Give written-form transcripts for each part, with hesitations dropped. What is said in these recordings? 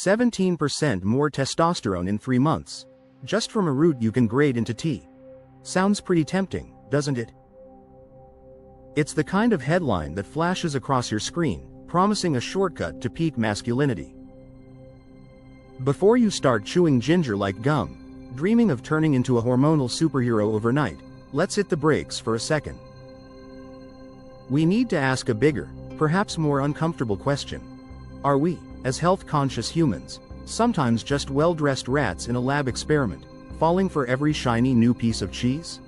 17% more testosterone in 3 months. Just from a root you can grade into tea. Sounds pretty tempting, doesn't it? It's the kind of headline that flashes across your screen, promising a shortcut to peak masculinity. Before you start chewing ginger like gum, dreaming of turning into a hormonal superhero overnight, let's hit the brakes for a second. We need to ask a bigger, perhaps more uncomfortable question. Are we, as health-conscious humans, sometimes just well-dressed rats in a lab experiment, falling for every shiny new piece of cheese?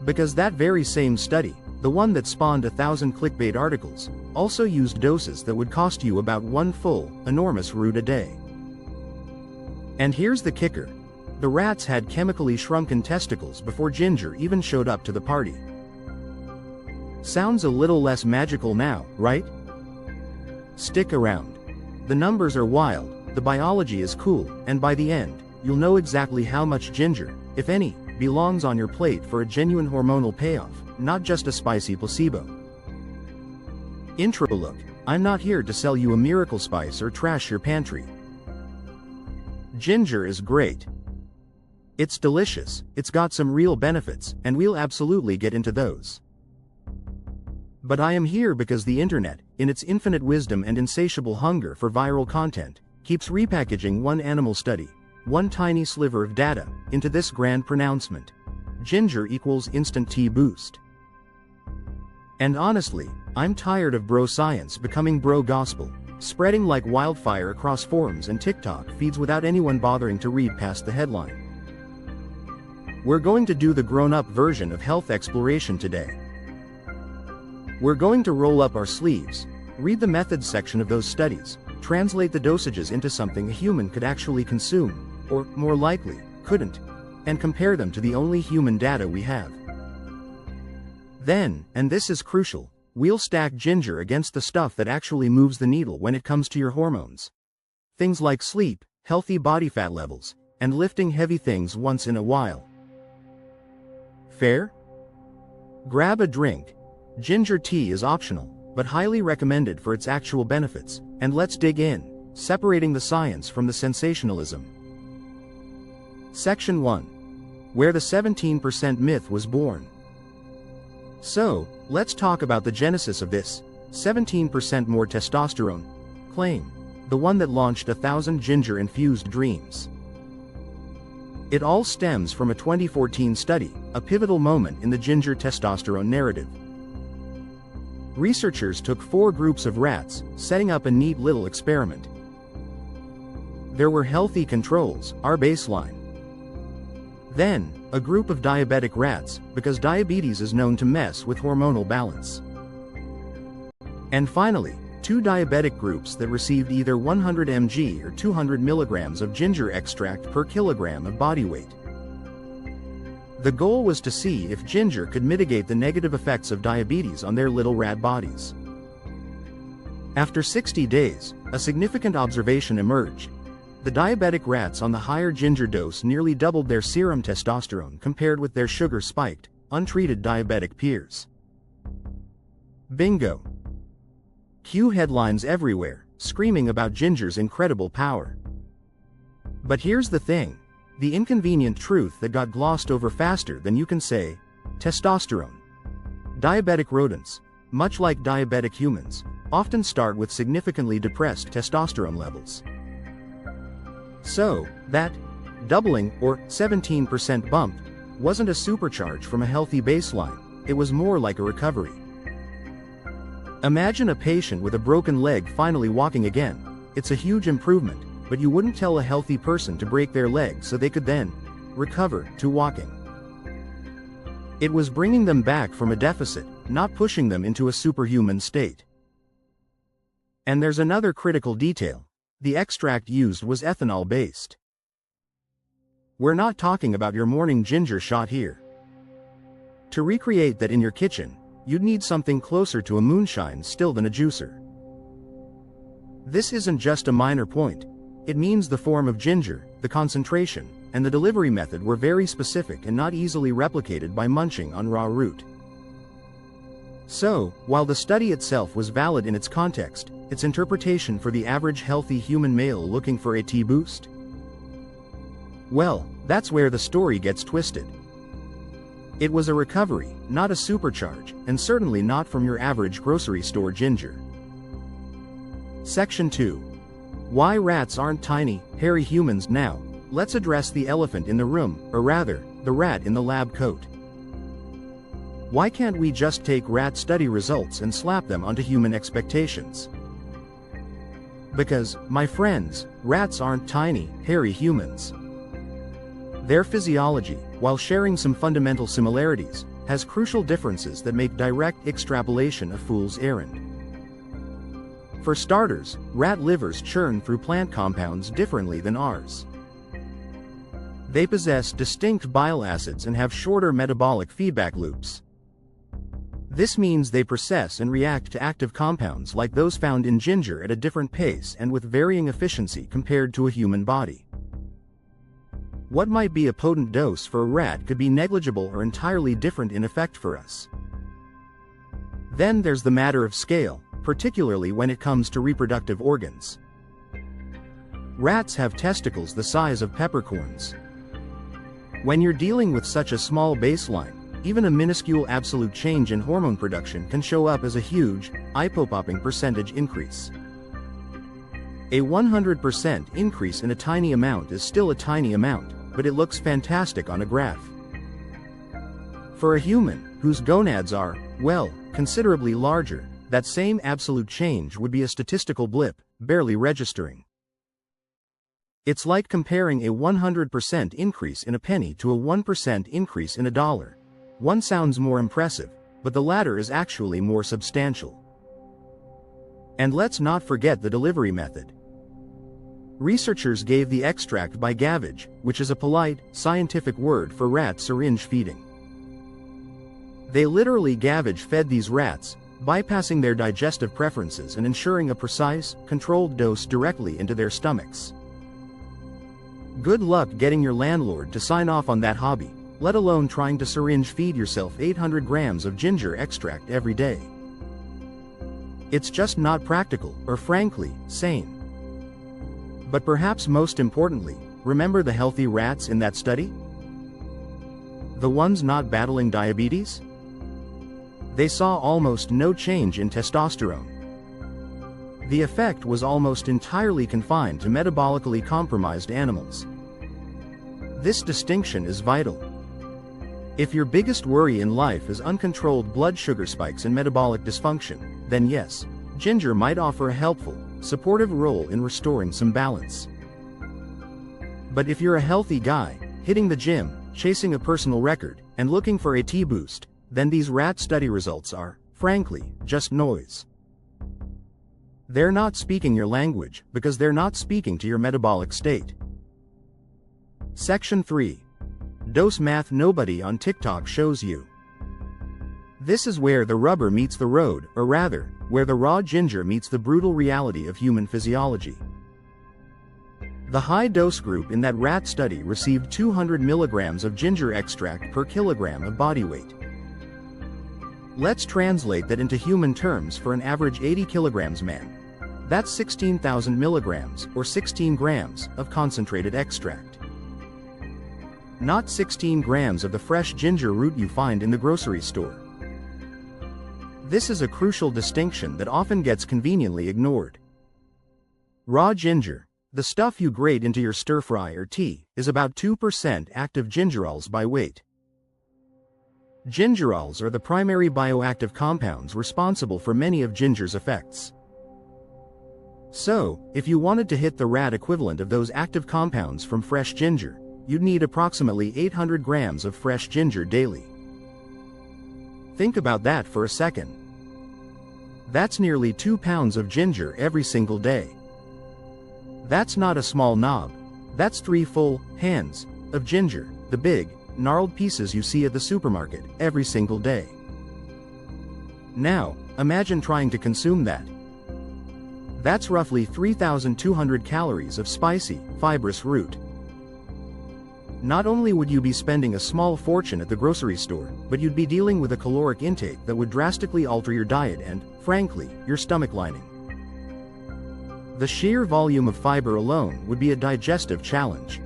Because that very same study, the one that spawned 1,000 clickbait articles, also used doses that would cost you about one full, enormous root a day. And here's the kicker. The rats had chemically shrunken testicles before ginger even showed up to the party. Sounds a little less magical now, right? Stick around. The numbers are wild, the biology is cool, and by the end, you'll know exactly how much ginger, if any, belongs on your plate for a genuine hormonal payoff, not just a spicy placebo. Intro look, I'm not here to sell you a miracle spice or trash your pantry. Ginger is great. It's delicious, it's got some real benefits, and we'll absolutely get into those. But I am here because the internet, in its infinite wisdom and insatiable hunger for viral content, keeps repackaging one animal study, one tiny sliver of data, into this grand pronouncement. Ginger equals instant tea boost. And honestly, I'm tired of bro science becoming bro gospel, spreading like wildfire across forums and TikTok feeds without anyone bothering to read past the headline. We're going to do the grown-up version of health exploration today. We're going to roll up our sleeves, read the methods section of those studies, translate the dosages into something a human could actually consume, or, more likely, couldn't, and compare them to the only human data we have. Then, and this is crucial, we'll stack ginger against the stuff that actually moves the needle when it comes to your hormones. Things like sleep, healthy body fat levels, and lifting heavy things once in a while. Fair? Grab a drink. Ginger tea is optional, but highly recommended for its actual benefits, and let's dig in, separating the science from the sensationalism. Section 1. Where the 17% myth was born. So, let's talk about the genesis of this 17% more testosterone claim, the one that launched 1,000 ginger-infused dreams. It all stems from a 2014 study, a pivotal moment in the ginger testosterone narrative. Researchers took 4 groups of rats, setting up a neat little experiment. There were healthy controls, our baseline. Then, a group of diabetic rats, because diabetes is known to mess with hormonal balance. And finally, 2 diabetic groups that received either 100 mg or 200 milligrams of ginger extract per kilogram of body weight. The goal was to see if ginger could mitigate the negative effects of diabetes on their little rat bodies. After 60 days, a significant observation emerged. The diabetic rats on the higher ginger dose nearly doubled their serum testosterone compared with their sugar-spiked, untreated diabetic peers. Bingo! Cue headlines everywhere, screaming about ginger's incredible power. But here's the thing. The inconvenient truth that got glossed over faster than you can say, testosterone. Diabetic rodents, much like diabetic humans, often start with significantly depressed testosterone levels. So, that doubling, or 17% bump, wasn't a supercharge from a healthy baseline, it was more like a recovery. Imagine a patient with a broken leg finally walking again. It's a huge improvement, but you wouldn't tell a healthy person to break their leg so they could then recover to walking. It was bringing them back from a deficit, not pushing them into a superhuman state. And there's another critical detail. The extract used was ethanol-based. We're not talking about your morning ginger shot here. To recreate that in your kitchen, you'd need something closer to a moonshine still than a juicer. This isn't just a minor point. It means the form of ginger, the concentration, and the delivery method were very specific and not easily replicated by munching on raw root. So, while the study itself was valid in its context, its interpretation for the average healthy human male looking for a T boost? Well, that's where the story gets twisted. It was a recovery, not a supercharge, and certainly not from your average grocery store ginger. Section 2. Why rats aren't tiny, hairy humans. Now, let's address the elephant in the room, or rather, the rat in the lab coat. Why can't we just take rat study results and slap them onto human expectations? Because, my friends, rats aren't tiny, hairy humans. Their physiology, while sharing some fundamental similarities, has crucial differences that make direct extrapolation a fool's errand. For starters, rat livers churn through plant compounds differently than ours. They possess distinct bile acids and have shorter metabolic feedback loops. This means they process and react to active compounds like those found in ginger at a different pace and with varying efficiency compared to a human body. What might be a potent dose for a rat could be negligible or entirely different in effect for us. Then there's the matter of scale, particularly when it comes to reproductive organs. Rats have testicles the size of peppercorns. When you're dealing with such a small baseline, even a minuscule absolute change in hormone production can show up as a huge, eye-popping percentage increase. A 100% increase in a tiny amount is still a tiny amount, but it looks fantastic on a graph. For a human, whose gonads are, well, considerably larger, that same absolute change would be a statistical blip, barely registering. It's like comparing a 100% increase in a penny to a 1% increase in a dollar. One sounds more impressive, but the latter is actually more substantial. And let's not forget the delivery method. Researchers gave the extract by gavage, which is a polite, scientific word for rat syringe feeding. They literally gavage fed these rats, bypassing their digestive preferences and ensuring a precise, controlled dose directly into their stomachs. Good luck getting your landlord to sign off on that hobby, let alone trying to syringe feed yourself 800 grams of ginger extract every day. It's just not practical, or frankly, sane. But perhaps most importantly, remember the healthy rats in that study? The ones not battling diabetes? They saw almost no change in testosterone. The effect was almost entirely confined to metabolically compromised animals. This distinction is vital. If your biggest worry in life is uncontrolled blood sugar spikes and metabolic dysfunction, then yes, ginger might offer a helpful, supportive role in restoring some balance. But if you're a healthy guy, hitting the gym, chasing a personal record, and looking for a T-boost, then these rat study results are, frankly, just noise. They're not speaking your language, because they're not speaking to your metabolic state. Section 3. Dose math nobody on TikTok shows you. This is where the rubber meets the road, or rather, where the raw ginger meets the brutal reality of human physiology. The high-dose group in that rat study received 200 milligrams of ginger extract per kilogram of body weight. Let's translate that into human terms for an average 80 kilograms man. That's 16,000 milligrams, or 16 grams, of concentrated extract. Not 16 grams of the fresh ginger root you find in the grocery store. This is a crucial distinction that often gets conveniently ignored. Raw ginger, the stuff you grate into your stir-fry or tea, is about 2% active gingerols by weight. Gingerols are the primary bioactive compounds responsible for many of ginger's effects. So, if you wanted to hit the rat equivalent of those active compounds from fresh ginger, you'd need approximately 800 grams of fresh ginger daily. Think about that for a second. That's nearly 2 pounds of ginger every single day. That's not a small knob. That's 3 full hands of ginger, the big, gnarled pieces you see at the supermarket, every single day. Now, imagine trying to consume that. That's roughly 3,200 calories of spicy, fibrous root. Not only would you be spending a small fortune at the grocery store, but you'd be dealing with a caloric intake that would drastically alter your diet and, frankly, your stomach lining. The sheer volume of fiber alone would be a digestive challenge.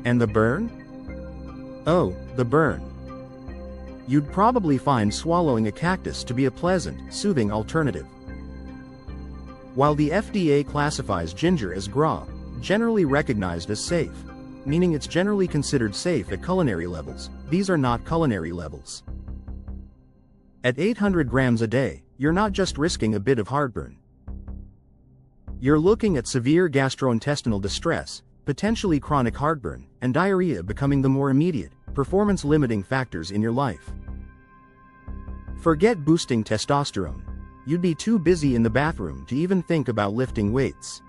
And the burn? Oh, the burn. You'd probably find swallowing a cactus to be a pleasant, soothing alternative. While the FDA classifies ginger as GRA, generally recognized as safe, meaning it's generally considered safe at culinary levels, these are not culinary levels. At 800 grams a day, you're not just risking a bit of heartburn. You're looking at severe gastrointestinal distress, potentially chronic heartburn, and diarrhea becoming the more immediate, performance-limiting factors in your life. Forget boosting testosterone. You'd be too busy in the bathroom to even think about lifting weights.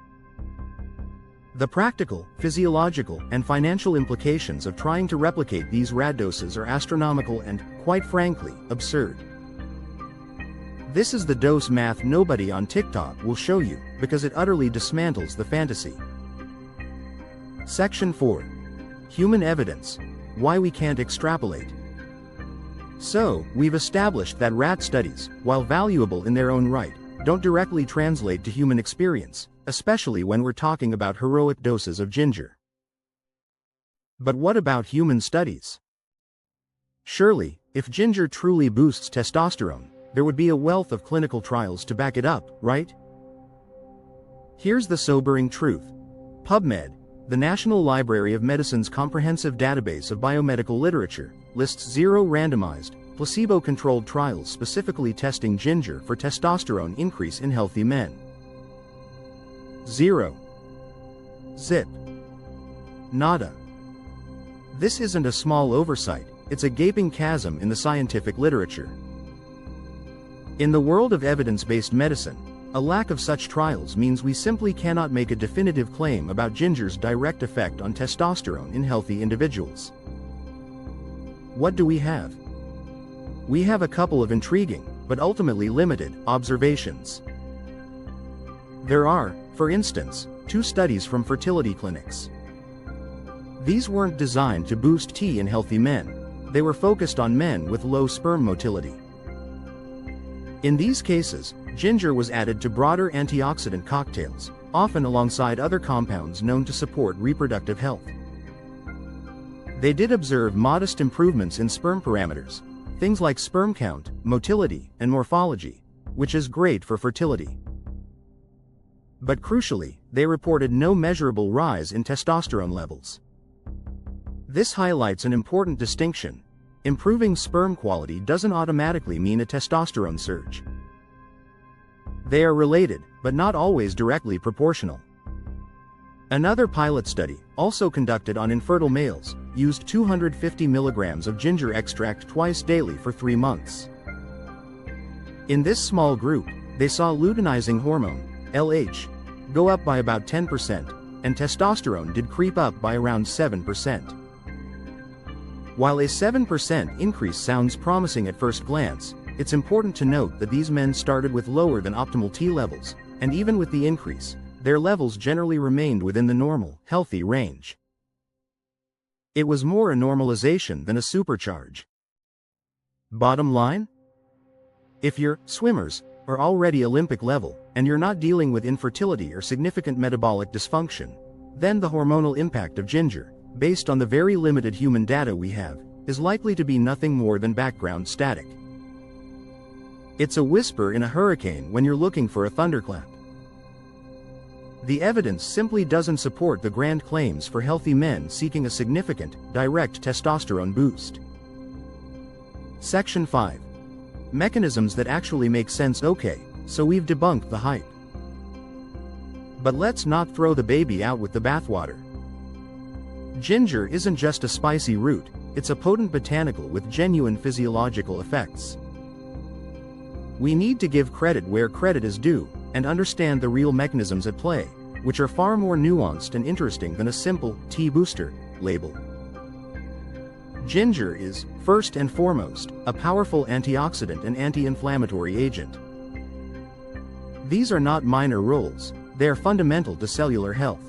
The practical, physiological, and financial implications of trying to replicate these rad doses are astronomical and, quite frankly, absurd. This is the dose math nobody on TikTok will show you, because it utterly dismantles the fantasy. Section 4. Human evidence. Why we can't extrapolate. So, we've established that rat studies, while valuable in their own right, don't directly translate to human experience, especially when we're talking about heroic doses of ginger. But what about human studies? Surely, if ginger truly boosts testosterone, there would be a wealth of clinical trials to back it up, right? Here's the sobering truth. PubMed, the National Library of Medicine's comprehensive database of biomedical literature, lists 0 randomized, placebo-controlled trials specifically testing ginger for testosterone increase in healthy men. 0. Zip. Nada. This isn't a small oversight, it's a gaping chasm in the scientific literature. In the world of evidence-based medicine, a lack of such trials means we simply cannot make a definitive claim about ginger's direct effect on testosterone in healthy individuals. What do we have? We have a couple of intriguing, but ultimately limited, observations. There are, for instance, 2 studies from fertility clinics. These weren't designed to boost T in healthy men, they were focused on men with low sperm motility. In these cases, ginger was added to broader antioxidant cocktails, often alongside other compounds known to support reproductive health. They did observe modest improvements in sperm parameters, things like sperm count, motility, and morphology, which is great for fertility. But crucially, they reported no measurable rise in testosterone levels. This highlights an important distinction. Improving sperm quality doesn't automatically mean a testosterone surge. They are related, but not always directly proportional. Another pilot study, also conducted on infertile males, used 250 milligrams of ginger extract twice daily for 3 months. In this small group, they saw luteinizing hormone, LH, go up by about 10%, and testosterone did creep up by around 7%. While a 7% increase sounds promising at first glance, it's important to note that these men started with lower than optimal T levels, and even with the increase, their levels generally remained within the normal, healthy range. It was more a normalization than a supercharge. Bottom line? If your swimmers are already Olympic level, and you're not dealing with infertility or significant metabolic dysfunction, then the hormonal impact of ginger, based on the very limited human data we have, is likely to be nothing more than background static. It's a whisper in a hurricane when you're looking for a thunderclap. The evidence simply doesn't support the grand claims for healthy men seeking a significant, direct testosterone boost. Section 5. Mechanisms that actually make sense. Okay, so we've debunked the hype. But let's not throw the baby out with the bathwater. Ginger isn't just a spicy root, it's a potent botanical with genuine physiological effects. We need to give credit where credit is due, and understand the real mechanisms at play, which are far more nuanced and interesting than a simple T booster label. Ginger is, first and foremost, a powerful antioxidant and anti-inflammatory agent. These are not minor roles, they are fundamental to cellular health.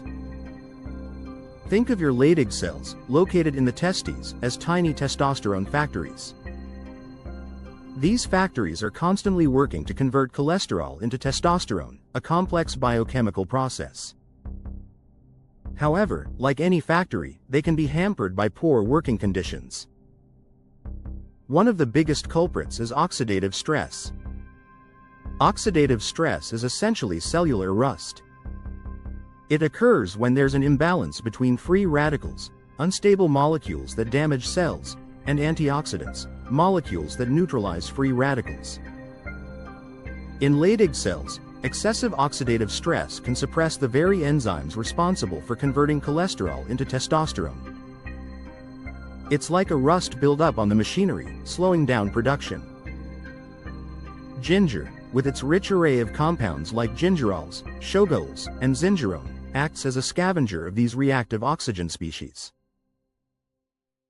Think of your Leydig cells, located in the testes, as tiny testosterone factories. These factories are constantly working to convert cholesterol into testosterone, a complex biochemical process. However, like any factory, they can be hampered by poor working conditions. One of the biggest culprits is oxidative stress. Oxidative stress is essentially cellular rust. It occurs when there's an imbalance between free radicals, unstable molecules that damage cells, and antioxidants, molecules that neutralize free radicals. In Leydig cells, excessive oxidative stress can suppress the very enzymes responsible for converting cholesterol into testosterone. It's like a rust buildup on the machinery, slowing down production. Ginger, with its rich array of compounds like gingerols, shogols, and zingerone, acts as a scavenger of these reactive oxygen species.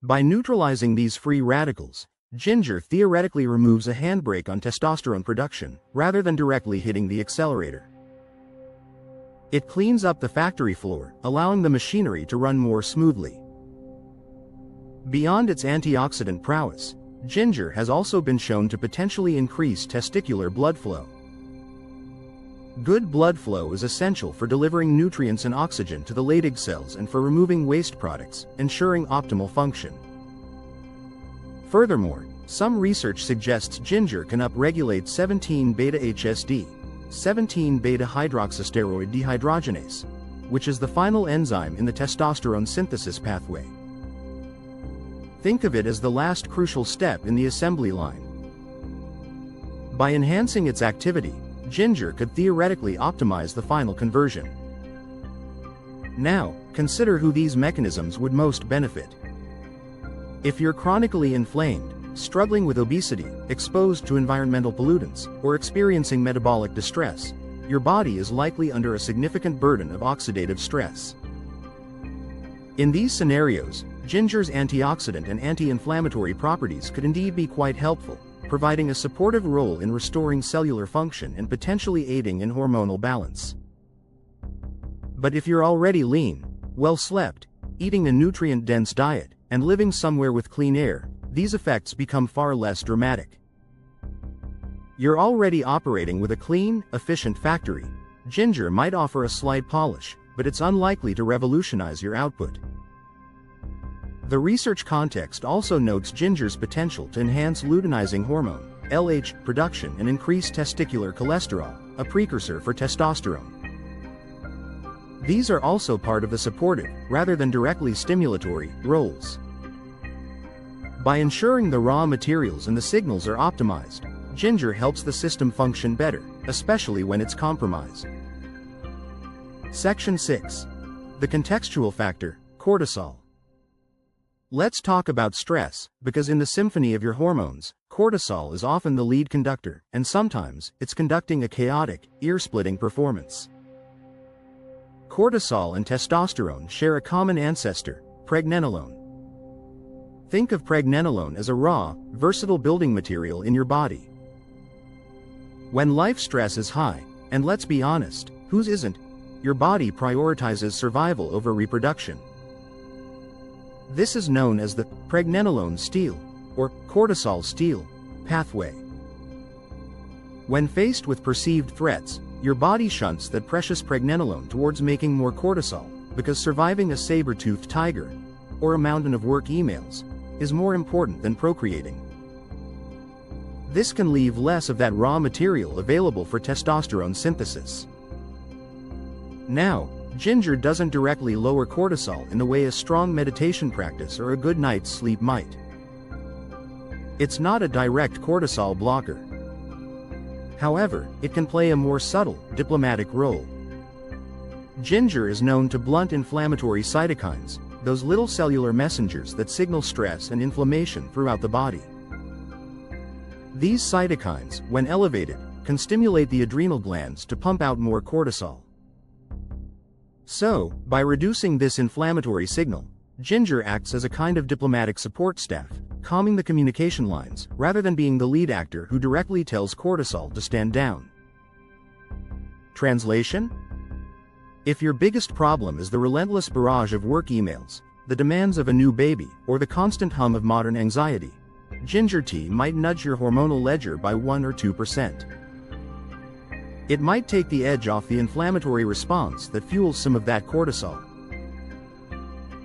By neutralizing these free radicals, ginger theoretically removes a handbrake on testosterone production, rather than directly hitting the accelerator. It cleans up the factory floor, allowing the machinery to run more smoothly. Beyond its antioxidant prowess, ginger has also been shown to potentially increase testicular blood flow. Good blood flow is essential for delivering nutrients and oxygen to the Leydig cells and for removing waste products, ensuring optimal function. Furthermore, some research suggests ginger can upregulate 17-beta-HSD, 17-beta-hydroxysteroid dehydrogenase, which is the final enzyme in the testosterone synthesis pathway. Think of it as the last crucial step in the assembly line. By enhancing its activity, ginger could theoretically optimize the final conversion. Now, consider who these mechanisms would most benefit. If you're chronically inflamed, struggling with obesity, exposed to environmental pollutants, or experiencing metabolic distress, your body is likely under a significant burden of oxidative stress. In these scenarios, ginger's antioxidant and anti-inflammatory properties could indeed be quite helpful, providing a supportive role in restoring cellular function and potentially aiding in hormonal balance. But if you're already lean, well slept, eating a nutrient-dense diet, and living somewhere with clean air, these effects become far less dramatic. You're already operating with a clean, efficient factory. Ginger might offer a slight polish, but it's unlikely to revolutionize your output. The research context also notes ginger's potential to enhance luteinizing hormone, LH, production and increase testicular cholesterol, a precursor for testosterone. These are also part of the supportive, rather than directly stimulatory, roles. By ensuring the raw materials and the signals are optimized, ginger helps the system function better, especially when it's compromised. Section 6. The contextual factor, cortisol. Let's talk about stress, because in the symphony of your hormones, cortisol is often the lead conductor, and sometimes, it's conducting a chaotic, ear-splitting performance. Cortisol and testosterone share a common ancestor, pregnenolone. Think of pregnenolone as a raw, versatile building material in your body. When life stress is high, and let's be honest, whose isn't, your body prioritizes survival over reproduction. This is known as the pregnenolone steal, or cortisol steal, pathway. When faced with perceived threats, your body shunts that precious pregnenolone towards making more cortisol, because surviving a saber-toothed tiger, or a mountain of work emails, is more important than procreating. This can leave less of that raw material available for testosterone synthesis. Now, ginger doesn't directly lower cortisol in the way a strong meditation practice or a good night's sleep might. It's not a direct cortisol blocker. However, it can play a more subtle, diplomatic role. Ginger is known to blunt inflammatory cytokines, those little cellular messengers that signal stress and inflammation throughout the body. These cytokines, when elevated, can stimulate the adrenal glands to pump out more cortisol. So, by reducing this inflammatory signal, ginger acts as a kind of diplomatic support staff, calming the communication lines, rather than being the lead actor who directly tells cortisol to stand down. Translation? If your biggest problem is the relentless barrage of work emails, the demands of a new baby, or the constant hum of modern anxiety, ginger tea might nudge your hormonal ledger by 1 or 2%. It might take the edge off the inflammatory response that fuels some of that cortisol.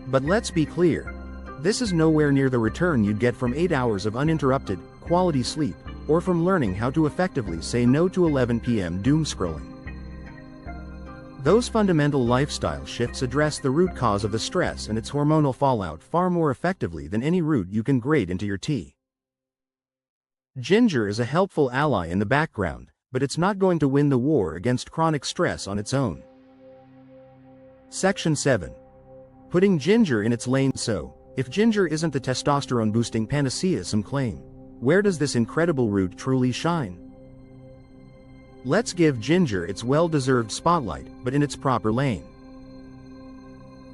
But let's be clear, this is nowhere near the return you'd get from 8 hours of uninterrupted, quality sleep, or from learning how to effectively say no to 11 p.m. doom scrolling. Those fundamental lifestyle shifts address the root cause of the stress and its hormonal fallout far more effectively than any root you can grate into your tea. Ginger is a helpful ally in the background, but it's not going to win the war against chronic stress on its own. Section 7. Putting ginger in its lane. So, if ginger isn't the testosterone-boosting panacea some claim, where does this incredible root truly shine? Let's give ginger its well-deserved spotlight, but in its proper lane.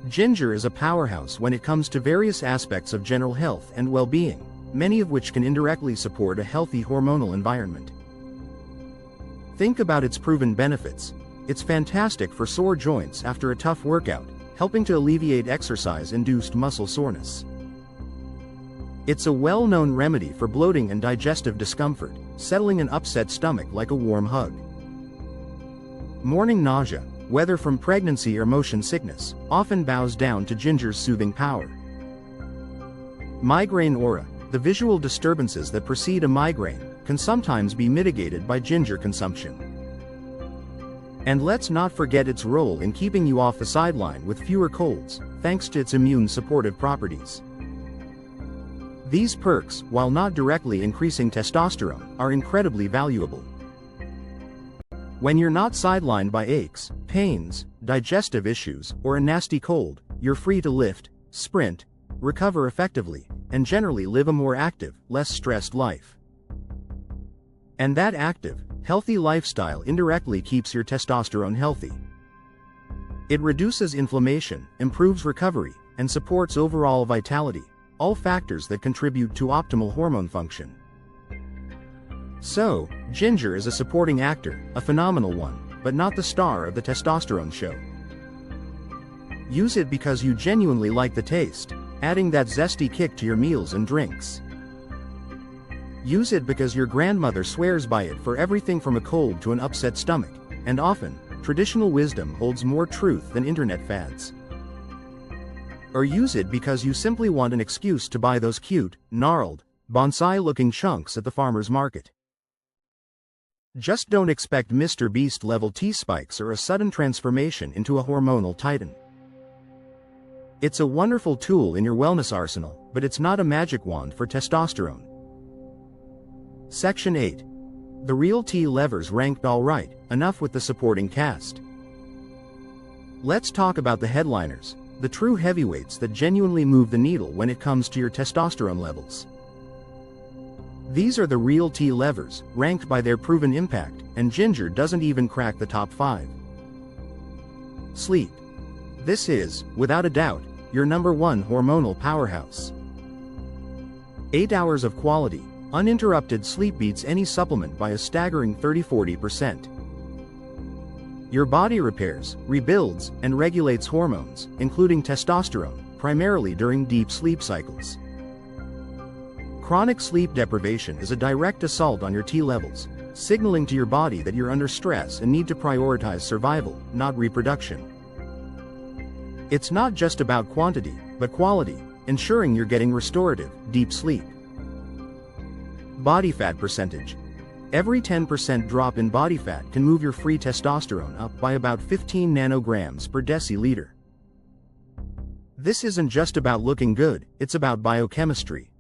Ginger is a powerhouse when it comes to various aspects of general health and well-being, many of which can indirectly support a healthy hormonal environment. Think about its proven benefits. It's fantastic for sore joints after a tough workout, helping to alleviate exercise-induced muscle soreness. It's a well-known remedy for bloating and digestive discomfort, settling an upset stomach like a warm hug. Morning nausea, whether from pregnancy or motion sickness, often bows down to ginger's soothing power. Migraine aura, the visual disturbances that precede a migraine, can sometimes be mitigated by ginger consumption. And let's not forget its role in keeping you off the sideline with fewer colds, thanks to its immune-supportive properties. These perks, while not directly increasing testosterone, are incredibly valuable. When you're not sidelined by aches, pains, digestive issues, or a nasty cold, you're free to lift, sprint, recover effectively, and generally live a more active, less stressed life. And that active, healthy lifestyle indirectly keeps your testosterone healthy. It reduces inflammation, improves recovery, and supports overall vitality, all factors that contribute to optimal hormone function. So, ginger is a supporting actor, a phenomenal one, but not the star of the testosterone show. Use it because you genuinely like the taste, adding that zesty kick to your meals and drinks. Use it because your grandmother swears by it for everything from a cold to an upset stomach, and often, traditional wisdom holds more truth than internet fads. Or use it because you simply want an excuse to buy those cute, gnarled, bonsai-looking chunks at the farmer's market. Just don't expect Mr. Beast-level T-spikes or a sudden transformation into a hormonal titan. It's a wonderful tool in your wellness arsenal, but it's not a magic wand for testosterone. Section 8. The real tea levers ranked alright, enough with the supporting cast. Let's talk about the headliners, the true heavyweights that genuinely move the needle when it comes to your testosterone levels. These are the real tea levers, ranked by their proven impact, and ginger doesn't even crack the top 5. Sleep. This is, without a doubt, your #1 hormonal powerhouse. 8 hours of quality, uninterrupted sleep beats any supplement by a staggering 30–40%. Your body repairs, rebuilds, and regulates hormones, including testosterone, primarily during deep sleep cycles. Chronic sleep deprivation is a direct assault on your T levels, signaling to your body that you're under stress and need to prioritize survival, not reproduction. It's not just about quantity, but quality, ensuring you're getting restorative, deep sleep. Body fat percentage. Every 10% drop in body fat can move your free testosterone up by about 15 nanograms per deciliter. This isn't just about looking good, it's about biochemistry.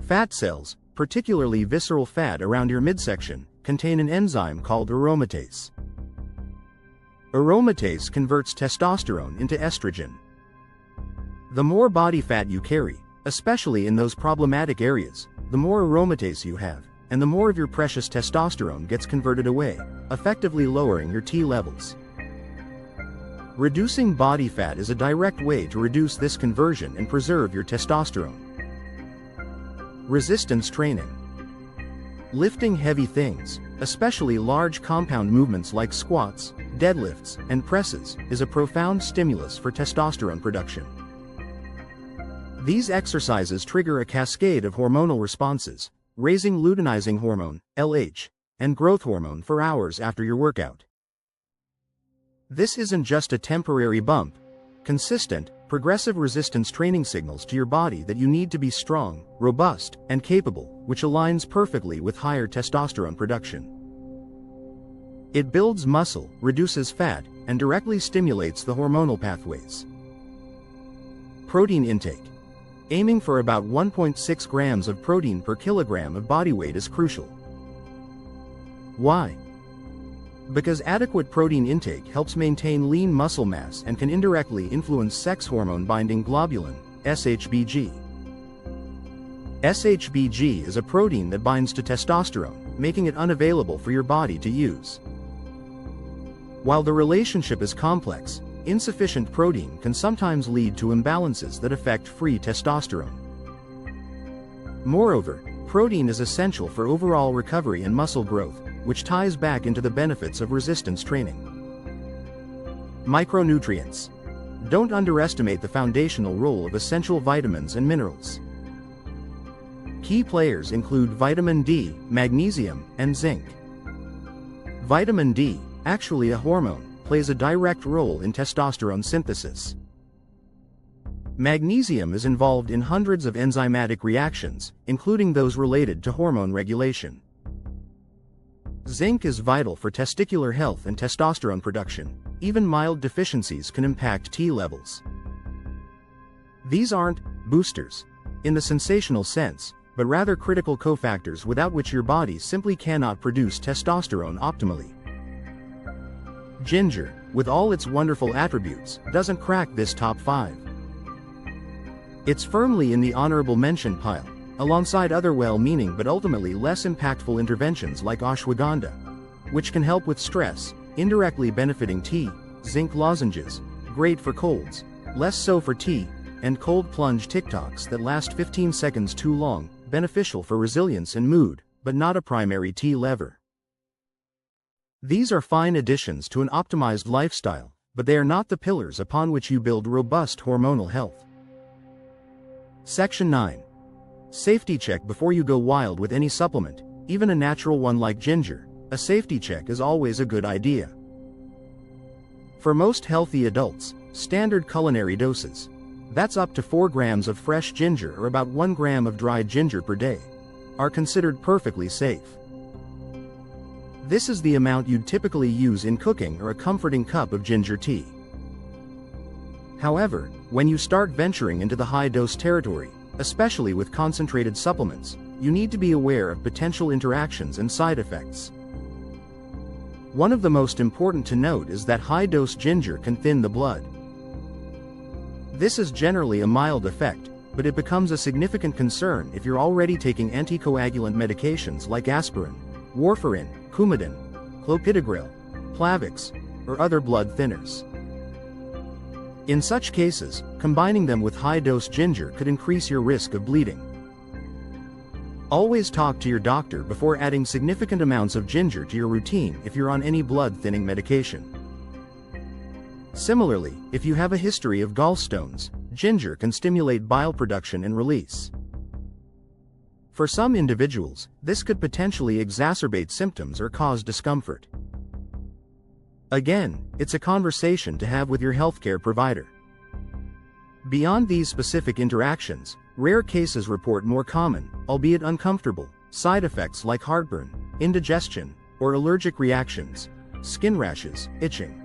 Fat cells, particularly visceral fat around your midsection, contain an enzyme called aromatase. Aromatase converts testosterone into estrogen. The more body fat you carry, especially in those problematic areas, the more aromatase you have, and the more of your precious testosterone gets converted away, effectively lowering your T levels. Reducing body fat is a direct way to reduce this conversion and preserve your testosterone. Resistance training. Lifting heavy things, especially large compound movements like squats, deadlifts, and presses, is a profound stimulus for testosterone production. These exercises trigger a cascade of hormonal responses, raising luteinizing hormone, LH, and growth hormone for hours after your workout. This isn't just a temporary bump. Consistent, progressive resistance training signals to your body that you need to be strong, robust, and capable, which aligns perfectly with higher testosterone production. It builds muscle, reduces fat, and directly stimulates the hormonal pathways. Protein intake. Aiming for about 1.6 grams of protein per kilogram of body weight is crucial. Why? Because adequate protein intake helps maintain lean muscle mass and can indirectly influence sex hormone-binding globulin, SHBG. SHBG is a protein that binds to testosterone, making it unavailable for your body to use. While the relationship is complex, insufficient protein can sometimes lead to imbalances that affect free testosterone. Moreover, protein is essential for overall recovery and muscle growth, which ties back into the benefits of resistance training. Micronutrients. Don't underestimate the foundational role of essential vitamins and minerals. Key players include vitamin D, magnesium, and zinc. Vitamin D, actually a hormone, plays a direct role in testosterone synthesis. Magnesium is involved in hundreds of enzymatic reactions, including those related to hormone regulation. Zinc is vital for testicular health and testosterone production. Even mild deficiencies can impact T levels. These aren't boosters in the sensational sense, but rather critical cofactors without which your body simply cannot produce testosterone optimally. Ginger, with all its wonderful attributes, doesn't crack this top 5. It's firmly in the honorable mention pile, alongside other well-meaning but ultimately less impactful interventions like ashwagandha, which can help with stress, indirectly benefiting tea, zinc lozenges, great for colds, less so for tea, and cold plunge TikToks that last 15 seconds too long, beneficial for resilience and mood, but not a primary tea lever. These are fine additions to an optimized lifestyle, but they are not the pillars upon which you build robust hormonal health. Section 9. Safety check. Before you go wild with any supplement, even a natural one like ginger, a safety check is always a good idea. For most healthy adults, standard culinary doses, that's up to 4 grams of fresh ginger or about 1 gram of dried ginger per day, are considered perfectly safe. This is the amount you'd typically use in cooking or a comforting cup of ginger tea. However, when you start venturing into the high-dose territory, especially with concentrated supplements, you need to be aware of potential interactions and side effects. One of the most important to note is that high-dose ginger can thin the blood. This is generally a mild effect, but it becomes a significant concern if you're already taking anticoagulant medications like aspirin, warfarin, Coumadin, clopidogrel, Plavix, or other blood thinners. In such cases, combining them with high-dose ginger could increase your risk of bleeding. Always talk to your doctor before adding significant amounts of ginger to your routine if you're on any blood-thinning medication. Similarly, if you have a history of gallstones, ginger can stimulate bile production and release. For some individuals, this could potentially exacerbate symptoms or cause discomfort. Again, it's a conversation to have with your healthcare provider. Beyond these specific interactions, rare cases report more common, albeit uncomfortable, side effects like heartburn, indigestion, or allergic reactions, skin rashes, itching.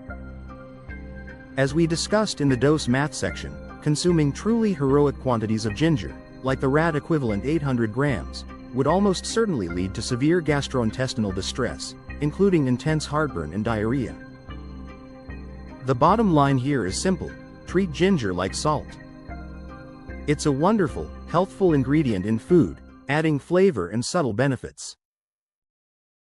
As we discussed in the dose math section, consuming truly heroic quantities of ginger, like the RAD equivalent 800 grams, would almost certainly lead to severe gastrointestinal distress, including intense heartburn and diarrhea. The bottom line here is simple: treat ginger like salt. It's a wonderful, healthful ingredient in food, adding flavor and subtle benefits.